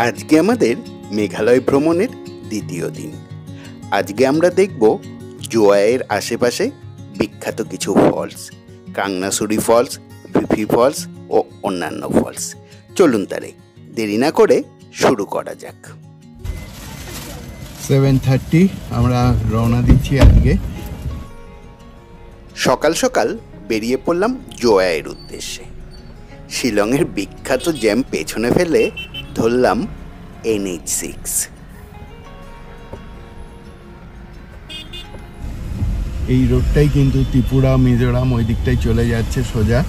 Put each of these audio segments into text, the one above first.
আজকে আমাদের মেঘালয় ভ্রমণের দ্বিতীয় দিন। আজকে আমরা দেখব জোয়াইয়ের আশেপাশে বিখ্যাত কিছু ফলস, কাংনাসুরি ফলস, ভিফি ফলস ও অন্যান্য ফলস। চলুন তারে দেরি না করে শুরু করা যাক। 7:30 আমরা রওনা দিচ্ছি আজকে। সকাল সকাল বেরিয়ে পড়লাম জোয়াইয়ের উদ্দেশ্যে। শিলংয়ের বিখ্যাত জ্যাম পেছনে ফেলে ধরলাম NH6। এই রোডটাই কিন্তু ত্রিপুরা, মিজোরাম ওই দিকটাই চলে যাচ্ছে সোজা।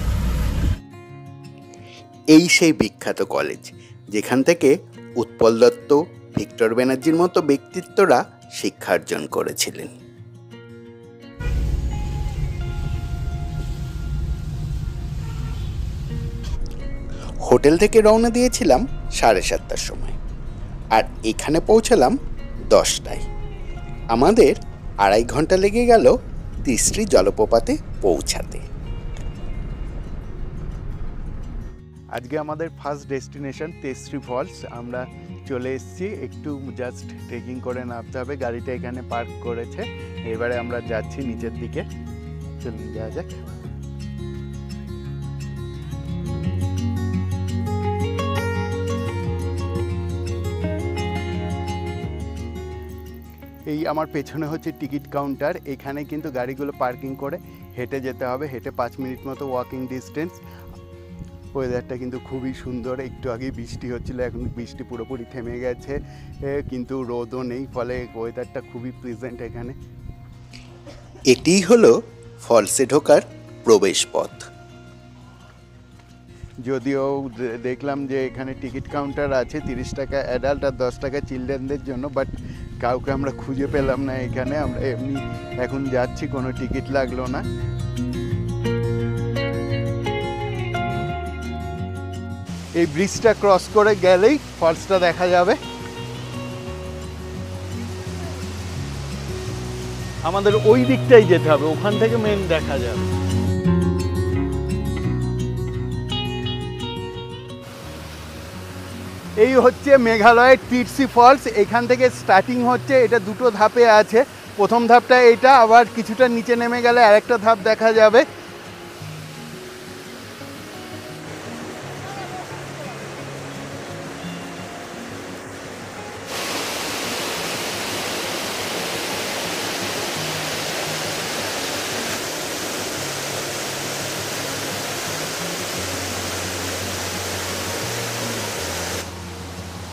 এই সেই বিখ্যাত কলেজ যেখান থেকে উৎপল দত্ত, ভিক্টর ব্যানার্জির মতো ব্যক্তিত্বরা শিক্ষার্জন করেছিলেন। হোটেল থেকে রওনা দিয়েছিলাম 7:30টার সময়, আর এখানে পৌঁছালাম 10টায়। আমাদের 2.5 ঘন্টা লেগে গেল তিস্রি জলপ্রপাতে পৌঁছাতে। আজকে আমাদের ফার্স্ট ডেস্টিনেশন তিস্রি ফলস। আমরা চলে এসেছি, একটু জাস্ট ট্রেকিং করে নামতে হবে। গাড়িটা এখানে পার্ক করেছে, এবারে আমরা যাচ্ছি নিচের দিকে। চলুন যাওয়া যাক। এই আমার পেছনে হচ্ছে টিকিট কাউন্টার। এখানে কিন্তু গাড়িগুলো পার্কিং করে হেঁটে যেতে হবে। হেঁটে 5 মিনিট মতো ওয়াকিং ডিস্টেন্স। ওয়েদারটা কিন্তু খুবই সুন্দর। একটু আগেই বৃষ্টি হচ্ছিল, এখন বৃষ্টি পুরোপুরি থেমে গেছে, কিন্তু রোদও নেই, ফলে ওয়েদারটা খুবই প্লেজেন্ট এখানে। এটিই হলো ফলসে ঢোকার প্রবেশ পথ। যদিও দেখলাম যে এখানে টিকিট কাউন্টার আছে, 30 টাকা অ্যাডাল্ট আর 10 টাকা চিলড্রেনদের জন্য, বাট কাউকে আমরা খুঁজে পেলাম না এখানে। আমরা এমনি এখন যাচ্ছি, কোনো টিকিট লাগলো না। এই ব্রিজটা ক্রস করে গেলেই ফলসটা দেখা যাবে। আমাদের ওই দিকটাই যেতে হবে, ওখান থেকে মেন দেখা যাবে। এই হচ্ছে মেঘালয়ের তিস্রি ফলস। এখান থেকে স্টার্টিং হচ্ছে, এটা 2টো ধাপে আছে। প্রথম ধাপটা এটা, আবার কিছুটা নিচে নেমে গেলে আরেকটা ধাপ দেখা যাবে।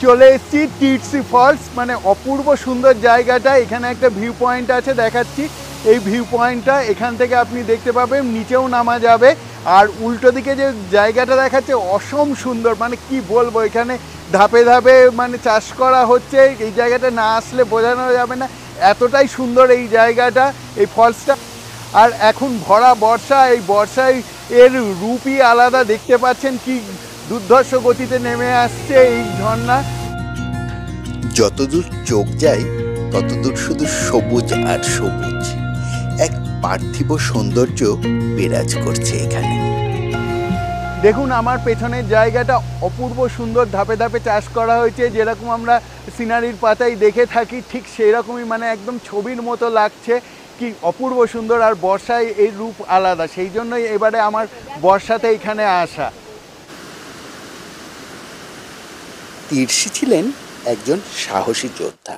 চলে এসেছি তিস্রি ফলস, মানে অপূর্ব সুন্দর জায়গাটা। এখানে একটা ভিউ পয়েন্ট আছে, দেখাচ্ছি। এই ভিউ পয়েন্টটা এখান থেকে আপনি দেখতে পাবেন, নিচেও নামা যাবে। আর উল্টো দিকে যে জায়গাটা দেখাচ্ছে অসম সুন্দর, মানে কি বলবো। এখানে ধাপে ধাপে মানে চাষ করা হচ্ছে। এই জায়গাটা না আসলে বোঝানো যাবে না, এতটাই সুন্দর এই জায়গাটা, এই ফলসটা। আর এখন ভরা বর্ষা, এই বর্ষায় এর রূপই আলাদা। দেখতে পাচ্ছেন কি দুর্ধর্ষ গতিতে নেমে আসছে এই ঝর্ণা। যতদূর চোখ যায় ততদূর শুধু সবুজ আর সবুজ, এক পার্থিব সৌন্দর্য বিরাজ করছে এখানে। দেখুন আমার পেছনের জায়গাটা অপূর্ব সুন্দর, ধাপে ধাপে চাষ করা হয়েছে। যেরকম আমরা সিনারির পাতায় দেখে থাকি, ঠিক সেই রকমই, মানে একদম ছবির মতো লাগছে। কি অপূর্ব সুন্দর। আর বর্ষায় এই রূপ আলাদা, সেই জন্যই এবারে আমার বর্ষাতে এখানে আসা। তিস্রি ছিলেন একজন সাহসী যোদ্ধা,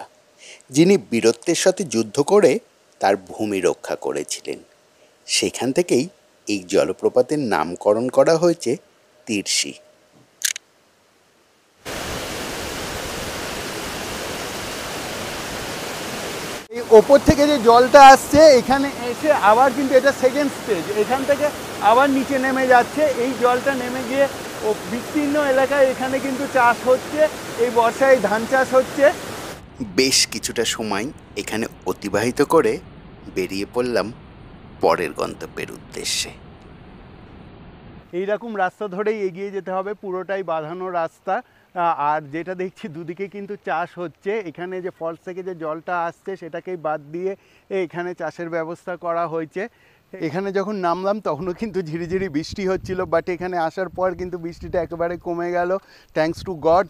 যিনি বীরত্বের সাথে যুদ্ধ করে তার ভূমি রক্ষা করেছিলেন। সেখান থেকেই এই জলপ্রপাতের নামকরণ করা হয়েছে তিস্রি। এই ওপর থেকে যে জলটা আসছে, এখানে এসে আবার কিন্তু এটা সেকেন্ড স্টেজ, এখান থেকে আবার নিচে নেমে যাচ্ছে। এই জলটা নেমে গিয়ে ও বিস্তীর্ণ এলাকায় এখানে কিন্তু চাষ হচ্ছে। এই বর্ষায় ধান চাষ হচ্ছে। বেশ কিছুটা সময় এখানে অতিবাহিত করে বেরিয়ে পড়লাম পরের গন্তব্যের উদ্দেশ্যে। এইরকম রাস্তা ধরেই এগিয়ে যেতে হবে, পুরোটাই বাঁধানো রাস্তা। আর যেটা দেখছি দুদিকে কিন্তু চাষ হচ্ছে। এখানে যে ফলস থেকে যে জলটা আসছে সেটাকেই বাদ দিয়ে এখানে চাষের ব্যবস্থা করা হয়েছে। এখানে যখন নামলাম তখনও কিন্তু ঝিরিঝিরি বৃষ্টি হচ্ছিল, বাট এখানে আসার পর কিন্তু বৃষ্টিটা একেবারে কমে গেল, থ্যাঙ্কস টু গড।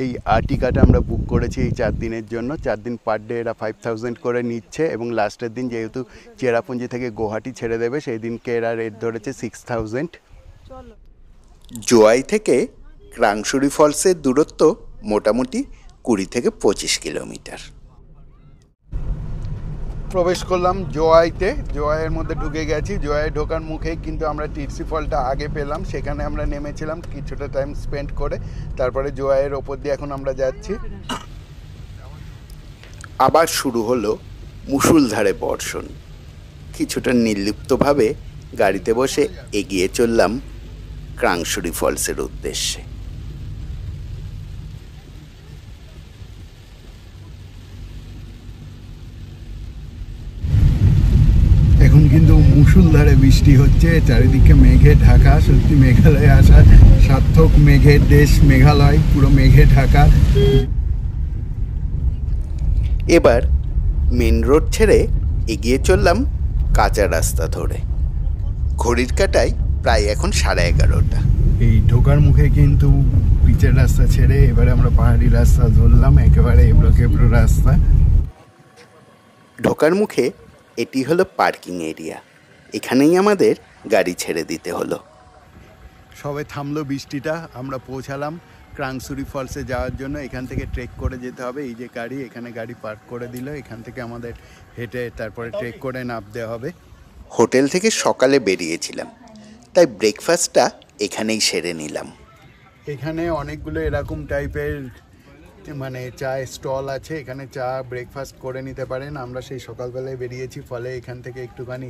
এই আর্টিকাটা আমরা বুক করেছি এই 4 দিনের জন্য। 4 দিন পার ডে এরা 5000 করে নিচ্ছে এবং লাস্টের দিন যেহেতু চেরাপুঞ্জি থেকে গুয়াহাটি ছেড়ে দেবে সেই দিনকে এরা রেট ধরেছে 6000। জোয়াই থেকে ক্রাংসুরি ফলসের দূরত্ব মোটামুটি 20 থেকে 25 কিলোমিটার। প্রবেশ করলাম জোয়াইতে, জোয়াইয়ের মধ্যে ঢুকে গেছি। জোয়াই ঢোকার মুখেই কিন্তু আমরা টিটসি ফলটা আগে পেলাম, সেখানে আমরা নেমেছিলাম কিছুটা টাইম স্পেন্ড করে, তারপরে জোয়াইয়ের ওপর দিয়ে এখন আমরা যাচ্ছি। আবার শুরু হলো মুষলধারে বর্ষণ। কিছুটা নির্লিপ্তভাবে গাড়িতে বসে এগিয়ে চললাম ক্রাংসুরি ফলসের উদ্দেশ্যে। এখন কিন্তু মুষলধারে বৃষ্টি হচ্ছে, চারিদিকে মেঘে ঢাকা। সত্যি মেঘালয়ে আসা সার্থক, মেঘের দেশ মেঘালয়, পুরো মেঘে ঢাকা। এবার মেন রোড ছেড়ে এগিয়ে চললাম কাঁচা রাস্তা ধরে। ঘড়ির কাঁটায় প্রায় এখন 11:30। এই ঢোকার মুখে কিন্তু পিচের রাস্তা ছেড়ে এবারে আমরা পাহাড়ি রাস্তা ধরলাম, একেবারে এবড়ো খেবড়ো রাস্তা। ঢোকার মুখে এটি হলো পার্কিং এরিয়া, এখানেই আমাদের গাড়ি ছেড়ে দিতে হলো। সবে থামলো বৃষ্টিটা, আমরা পৌঁছালাম ক্রাংসুরি ফলসে যাওয়ার জন্য। এখান থেকে ট্রেক করে যেতে হবে। এই যে গাড়ি, এখানে গাড়ি পার্ক করে দিল, এখান থেকে আমাদের হেঁটে তারপরে ট্রেক করে নামতে হবে। হোটেল থেকে সকালে বেরিয়েছিলাম, তাই ব্রেকফাস্টটা এখানেই সেরে নিলাম। এখানে অনেকগুলো এরকম টাইপের মানে চায়ের স্টল আছে, এখানে চা ব্রেকফাস্ট করে নিতে পারেন। আমরা সেই সকালবেলায় বেরিয়েছি, ফলে এখান থেকে একটুখানি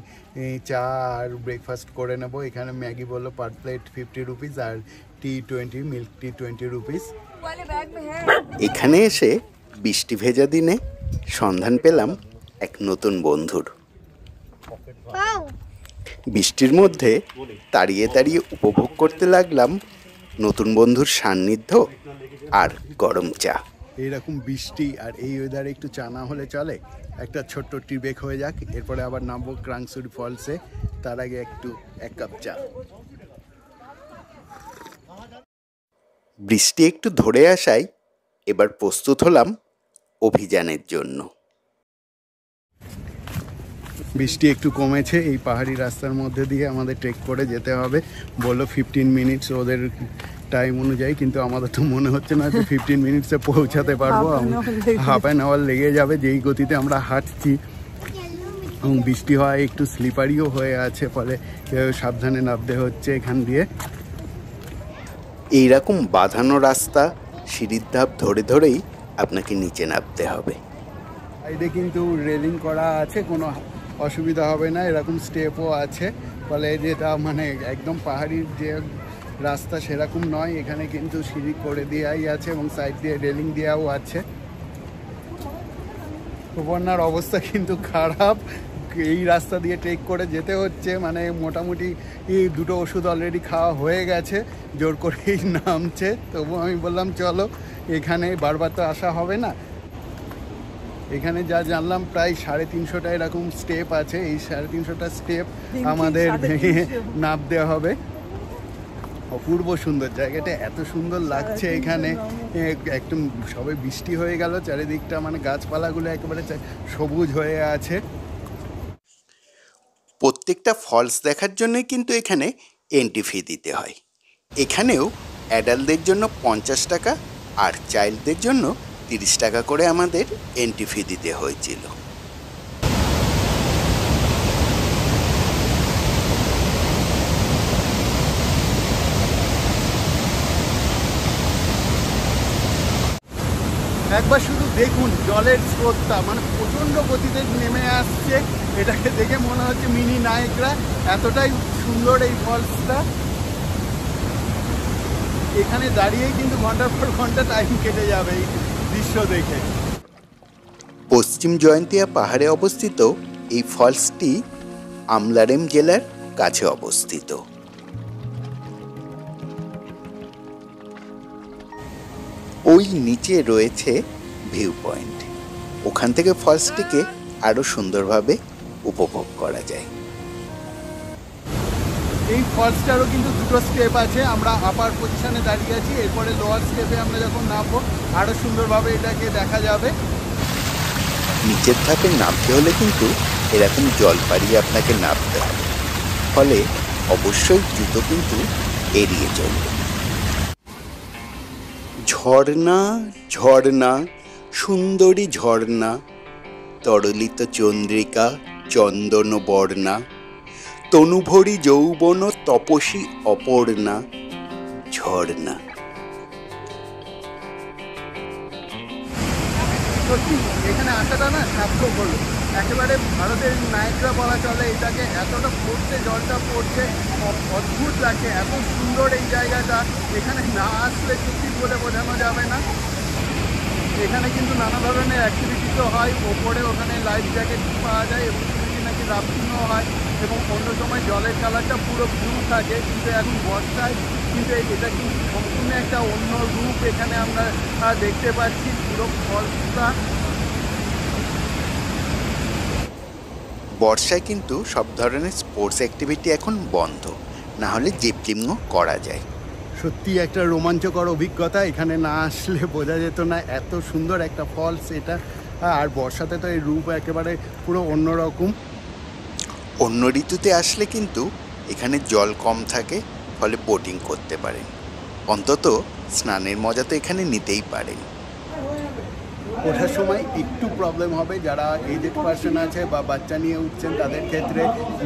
চা আর ব্রেকফাস্ট করে নেব। এখানে ম্যাগি বললো পার প্লেট 50 রুপিস আর টি 20, মিল্ক টি 20 রুপিস। এখানে এসে বৃষ্টি ভেজা দিনে সন্ধান পেলাম এক নতুন বন্ধুর। বৃষ্টির মধ্যে তাড়িয়ে তাড়িয়ে উপভোগ করতে লাগলাম নতুন বন্ধুর সান্নিধ্য আর গরম চা। এইরকম বৃষ্টি আর এই ওয়েদারে একটু চা না হলে চলে। একটা ছোট্ট টি ব্রেক হয়ে যাক, এরপরে আবার নামবো ক্রাংসুরি ফলসে। তার আগে এক কাপ চা। বৃষ্টি একটু ধরে আসায় এবার প্রস্তুত হলাম অভিযানের জন্য। বৃষ্টি একটু কমেছে, এই পাহাড়ি রাস্তার মধ্যে দিয়ে আমাদের ট্রেক করে যেতে হবে। বললো 15 মিনিটস ওদের টাইম অনুযায়ী, কিন্তু আমাদের তো মনে হচ্ছে না যে 15 মিনিটসে পৌঁছাতে পারবো। হাফ অ্যান আওয়ার লেগে যাবে যেই গতিতে আমরা হাঁটছি। এবং বৃষ্টি হওয়ায় একটু স্লিপারিও হয়ে আছে, ফলে সাবধানে নামতে হচ্ছে এখান দিয়ে। এইরকম বাঁধানো রাস্তা, সিঁড়ির ধাপ ধরে ধরেই আপনাকে নিচে নামতে হবে। সাইডে কিন্তু রেলিং করা আছে, কোনো অসুবিধা হবে না। এরকম স্টেপও আছে, ফলে যেটা মানে একদম পাহাড়ির যে রাস্তা সেরকম নয়। এখানে কিন্তু সিঁড়ি করে দেওয়াই আছে এবং সাইড দিয়ে রেলিং দেওয়াও আছে। সুবর্ণার অবস্থা কিন্তু খারাপ, এই রাস্তা দিয়ে ট্রেক করে যেতে হচ্ছে। মানে মোটামুটি দুটো ওষুধ অলরেডি খাওয়া হয়ে গেছে, জোর করেই নামছে। তবু আমি বললাম চলো, এখানে বারবার তো আসা হবে না। এখানে যা জানলাম প্রায় 350টা এরকম স্টেপ আছে। এই 350টা স্টেপ আমাদের নামতে হবে। অপূর্ব সুন্দর জায়গাটা, এত সুন্দর লাগছে এখানে। একদম সবে বৃষ্টি হয়ে গেল, চারিদিকটা মানে গাছপালাগুলো একেবারে সবুজ হয়ে আছে। প্রত্যেকটা ফলস দেখার জন্যই কিন্তু এখানে এন্ট্রি ফি দিতে হয়। এখানেও অ্যাডাল্টদের জন্য 50 টাকা আর চাইল্ডদের জন্য 30 টাকা করে আমাদের এন্ট্রি ফি দিতে হয়েছিল। একবার শুধু দেখুন জলের স্রোতটা, মানে প্রচণ্ড গতিতে নেমে আসছে। এটাকে দেখে মনে হচ্ছে মিনি নায়গ্রা, এতটাই সুন্দর এই ফলসটা। এখানে দাঁড়িয়েই কিন্তু ঘন্টার পর ঘন্টা টাইম কেটে যাবে এই দৃশ্য দেখে। পশ্চিম জয়ন্তিয়া পাহাড়ে অবস্থিত এই ফলসটি আমলারেম জেলার কাছে অবস্থিত। ওই নিচে রয়েছে ভিউ পয়েন্ট, ওখান থেকে ফলসটিকে আরো সুন্দরভাবে উপভোগ করা যায়। এই ফলসটারও কিন্তু দুটো স্টেপ আছে। আমরা আপার পজিশনে দাঁড়িয়ে আছি, এরপরে লোয়ার স্টেপে আমরা যখন নামবো আরও সুন্দরভাবে এটাকে দেখা যাবে। নিচের ধাপে নামতে হলে কিন্তু এরকম জল পাড়িয়ে আপনাকে নামতে হবে, ফলে অবশ্যই জুতো কিন্তু এড়িয়ে চলবে। ঝর্ণা ঝর্ণা সুন্দরী ঝর্ণা, তরলিত চন্দ্রিকা চন্দন বর্ণা, তনুভরি যৌবন তপসী অপর্ণা, ঝর্ণা। সত্যি এখানে আসাটা না সার্থক হলো। একেবারে ভারতের নায়করা বলা চলে এটাকে। এতটা পড়ছে, জলটা পড়ছে, অদ্ভুত লাগছে, এত সুন্দর এই জায়গাটা। এখানে না আসলে সত্যি বলে বোঝানো যাবে না। এখানে কিন্তু নানা ধরনের অ্যাক্টিভিটিসও হয়। ওপরে ওখানে লাইফ জ্যাকেট পাওয়া যায় এবং নাকি রাফটিংও হয়, এবং অন্য সময় জলের কালারটা পুরো ব্লু থাকে। কিন্তু এখন বর্ষায় কিন্তু এটা কিন্তু সম্পূর্ণ একটা অন্য রূপ এখানে আমরা দেখতে পাচ্ছি। পুরো ফলসটা বর্ষায় কিন্তু সব ধরনের স্পোর্টস অ্যাক্টিভিটি এখন বন্ধ, না হলে জিপলিংও করা যায়। সত্যি একটা রোমাঞ্চকর অভিজ্ঞতা। এখানে না আসলে বোঝা যেত না এত সুন্দর একটা ফলস এটা। আর বর্ষাতে তো এই রূপ একেবারে পুরো অন্যরকম। অন্য ঋতুতে আসলে কিন্তু এখানে জল কম থাকে, ফলে বোটিং করতে পারেন, অন্তত স্নানের মজা তো এখানে নিতেই পারেন। ওঠার সময় একটু প্রবলেম হবে, যারা এজেড পার্সন আছে বা বাচ্চা নিয়ে উঠছেন তাদের ক্ষেত্রে।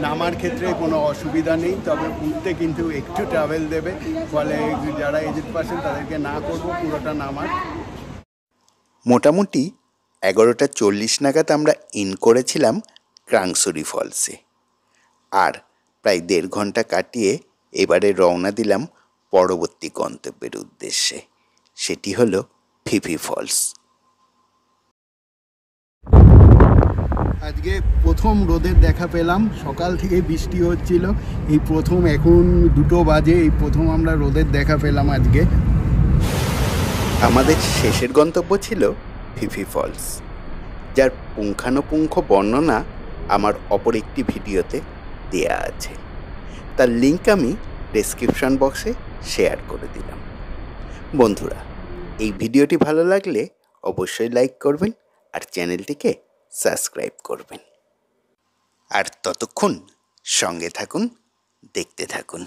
নামার ক্ষেত্রে কোনো অসুবিধা নেই, তবে উঠতে কিন্তু একটু ট্রাভেল দেবে, ফলে যারা এজেড পার্সন তাদেরকে না করবো পুরোটা নামার। মোটামুটি 11:40 নাগাদ আমরা ইন করেছিলাম ক্রাংসুরি ফলসে, আর প্রায় 1.5 ঘন্টা কাটিয়ে এবারে রওনা দিলাম পরবর্তী গন্তব্যের উদ্দেশ্যে। সেটি হলো ফিফি ফলস। আজকে প্রথম রোদের দেখা পেলাম। সকাল থেকে বৃষ্টি হচ্ছিল, এই প্রথম, এখন 2 বাজে, এই প্রথম আমরা রোদের দেখা পেলাম আজকে। আমাদের শেষের গন্তব্য ছিল ফিফি ফলস, যার পুঙ্খানুপুঙ্খ বর্ণনা আমার অপর একটি ভিডিওতে দেয়া আছে। তার লিঙ্ক আমি ডেসক্রিপশন বক্সে শেয়ার করে দিলাম। বন্ধুরা, এই ভিডিওটি ভালো লাগলে অবশ্যই লাইক করবেন আর চ্যানেলটিকে সাবস্ক্রাইব করবেন। আর ততক্ষণ সঙ্গে থাকুন, দেখতে থাকুন।